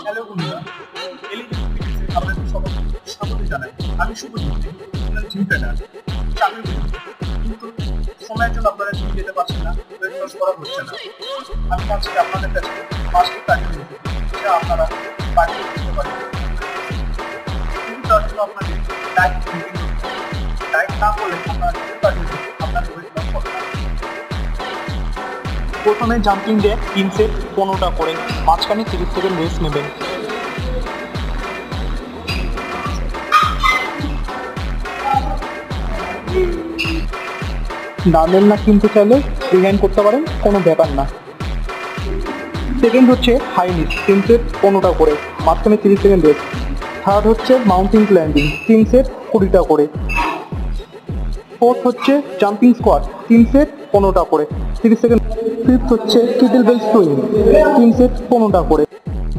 Hello বন্ধুরা, elite ফিটনেসে আপনাদের সবাইকে স্বাগত জানাই। আমি শুভজিৎ, জিম ট্রেনার। চাকরি করি, কিন্তু সময়ের জন্য আপনারা জিম যেতে পারছেন না, ওয়েট লস করা হচ্ছে না। আমি আজকে আপনাদের কাছে 5টি কাজের মধ্যে যা আপনারা বাড়িতে করতে পারেন। কিন্তু তার জন্য আপনাদের ডায়েট মেনটেন করতে হবে। ডায়েট না করলে আপনারা কিছু কাজে আপনার ওয়েট লস হবে না। প্রথমে জাম্পিং জ্যাক 3 সেট 15টা করে, মাঝখানে 30 সেকেন্ড রেস্ট নেবেন। ডাম্বেল না কিনতে চাইলে রিলাইন করতে পারেন, কোনো ব্যাপার না। সেকেন্ড হচ্ছে হাই নিচ 3 সেট 15টা করে, মাঝখানে 30 সেকেন্ড রেস্ট। থার্ড হচ্ছে মাউন্টেন ক্লাইম্বিং 3 সেট 20টা করে। ফোর্থ হচ্ছে জাম্পিং স্কোয়াট 3 সেট 15টা করে, 30 সেকেন্ড। ফিফথ হচ্ছে কেটেল বেল সুইং 3 সেট 15টা করে।